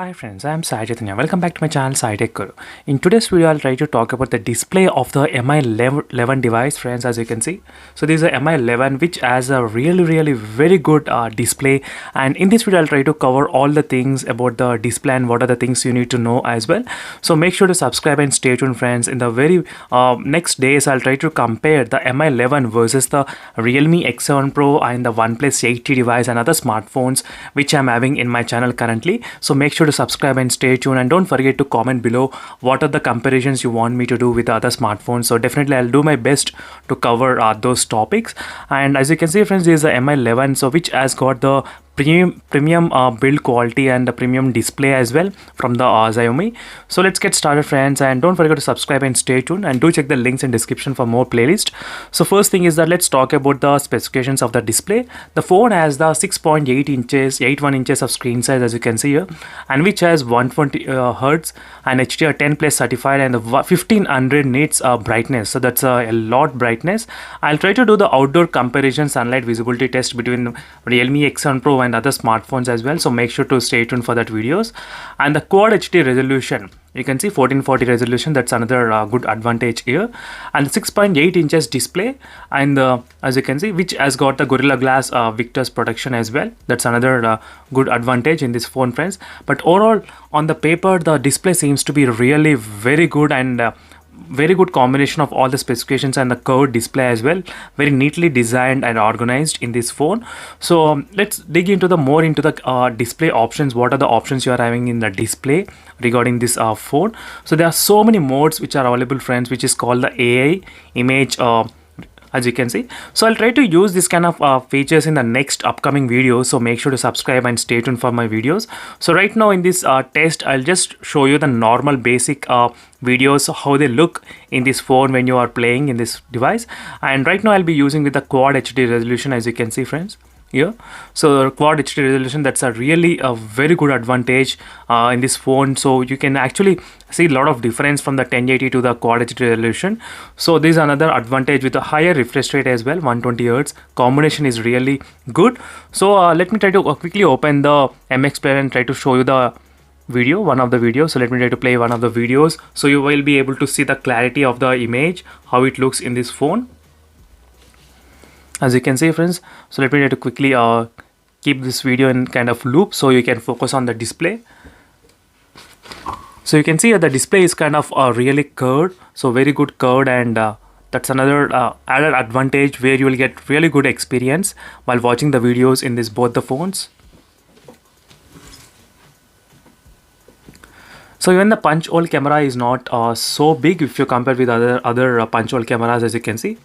Hi friends, I am Sai Chaitanya. Welcome back to my channel Sai Tech Guru. In today's video, I'll try to talk about the display of the Mi11 device, friends, as you can see. So this is a Mi11 which has a really very good display, and in this video I'll try to cover all the things about the display and what are the things you need to know as well. So make sure to subscribe and stay tuned, friends. In the very next days, I'll try to compare the Mi11 versus the Realme X7 Pro and the OnePlus 8T device and other smartphones which I'm having in my channel currently. So make sure to subscribe and stay tuned, and don't forget to comment below what are the comparisons you want me to do with the other smartphones. So definitely I'll do my best to cover those topics. And as you can see, friends, this is the Mi11, so which has got the premium build quality and the premium display as well from the Xiaomi. So let's get started, friends, and don't forget to subscribe and stay tuned, and do check the links in description for more playlist. So first thing is that let's talk about the specifications of the display. The phone has the 6.8 inches 81 inches of screen size, as you can see here, and which has 120 hertz and HDR 10 plus certified, and the 1500 nits brightness. So that's a lot brightness. I'll try to do the outdoor comparison sunlight visibility test between Realme X7 Pro and other smartphones as well, so make sure to stay tuned for that videos. And the Quad HD resolution, you can see 1440 resolution, that's another good advantage here. And 6.8 inches display, and as you can see, which has got the Gorilla Glass Victus protection as well, that's another good advantage in this phone, friends. But overall, on the paper, the display seems to be really very good, and very good combination of all the specifications and the curved display as well, very neatly designed and organized in this phone. So let's dig into the more into the display options. What are the options you are having in the display regarding this phone? So there are so many modes which are available, friends, which is called the AI image, as you can see. So I'll try to use this kind of features in the next upcoming videos, so make sure to subscribe and stay tuned for my videos. So right now in this test, I'll just show you the normal basic videos, how they look in this phone when you are playing in this device. And right now I'll be using with the Quad HD resolution, as you can see, friends, here. So Quad HD resolution, that's a really very good advantage in this phone. So you can actually see a lot of difference from the 1080 to the Quad HD resolution. So this is another advantage with a higher refresh rate as well. 120 Hz combination is really good. So let me try to quickly open the MX Player and try to show you the video, one of the videos. So let me try to play one of the videos, so you will be able to see the clarity of the image, how it looks in this phone, as you can see, friends. So let me try to quickly keep this video in kind of loop, so you can focus on the display. So you can see the display is kind of really curved, so very good curved, and that's another added advantage where you will get really good experience while watching the videos in this both the phones. So even the punch hole camera is not so big if you compare with other punch hole cameras, as you can see.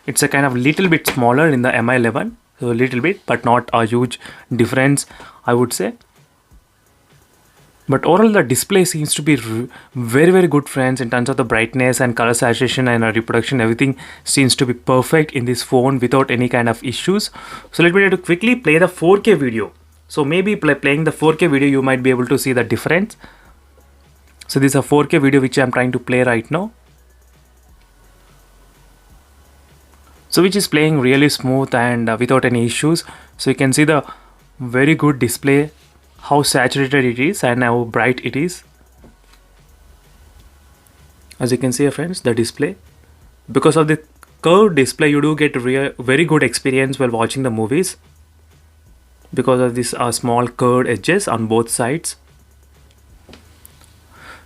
It's a kind of little bit smaller in the Mi11, so a little bit, but not a huge difference, I would say. But overall, the display seems to be very good, friends, in terms of the brightness and color saturation and reproduction. Everything seems to be perfect in this phone without any kind of issues. So let me try to quickly play the 4K video. So maybe playing the 4K video, you might be able to see the difference. So this is a 4K video which I'm trying to play right now. So which is playing really smooth and without any issues. So you can see the very good display, how saturated it is and how bright it is. As you can see, friends, the display, because of the curved display, you do get very good experience while watching the movies, because of this small curved edges on both sides.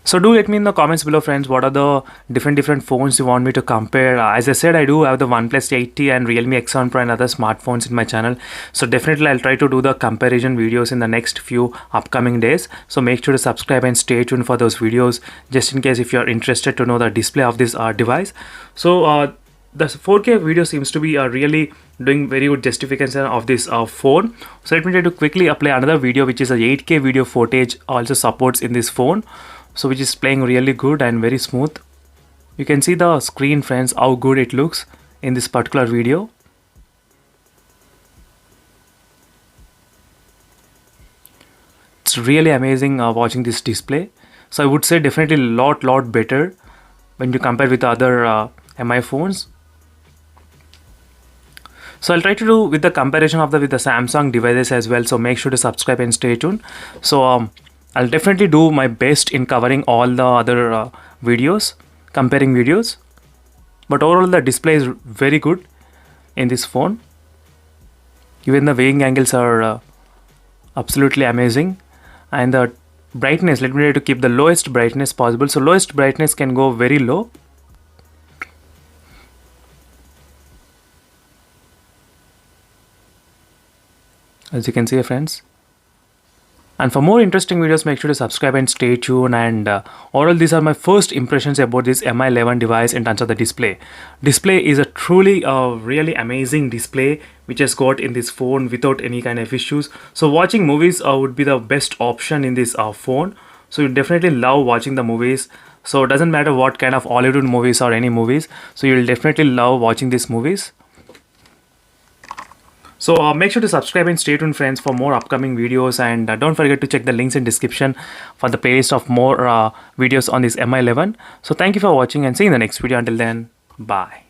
So do let me in the comments below, friends, what are the different phones you want me to compare. As I said, I do have the OnePlus 8T and Realme X7 Pro and other smartphones in my channel. So definitely I'll try to do the comparison videos in the next few upcoming days. So make sure to subscribe and stay tuned for those videos, just in case if you're interested to know the display of this device. So the 4K video seems to be really doing very good justification of this phone. So let me try to quickly apply another video, which is a 8K video footage also supports in this phone. So which is playing really good and very smooth. You can see the screen, friends, how good it looks in this particular video. It's really amazing watching this display. So I would say definitely lot better when you compare with other Mi phones. So I'll try to do with the comparison of with the Samsung devices as well. So make sure to subscribe and stay tuned. So I'll definitely do my best in covering all the other videos, comparing videos. But overall the display is very good in this phone. Even the weighing angles are absolutely amazing. And the brightness, let me try to keep the lowest brightness possible. So lowest brightness can go very low. As you can see, friends. And for more interesting videos, make sure to subscribe and stay tuned. And overall, these are my first impressions about this Mi11 device in terms of the display. Display is a truly really amazing display which has got in this phone without any kind of issues. So watching movies would be the best option in this phone. So you definitely love watching the movies. So it doesn't matter what kind of Hollywood movies or any movies. So you'll definitely love watching these movies. So make sure to subscribe and stay tuned, friends, for more upcoming videos. And don't forget to check the links in description for the playlist of more videos on this Mi11. So thank you for watching and see you in the next video. Until then, bye.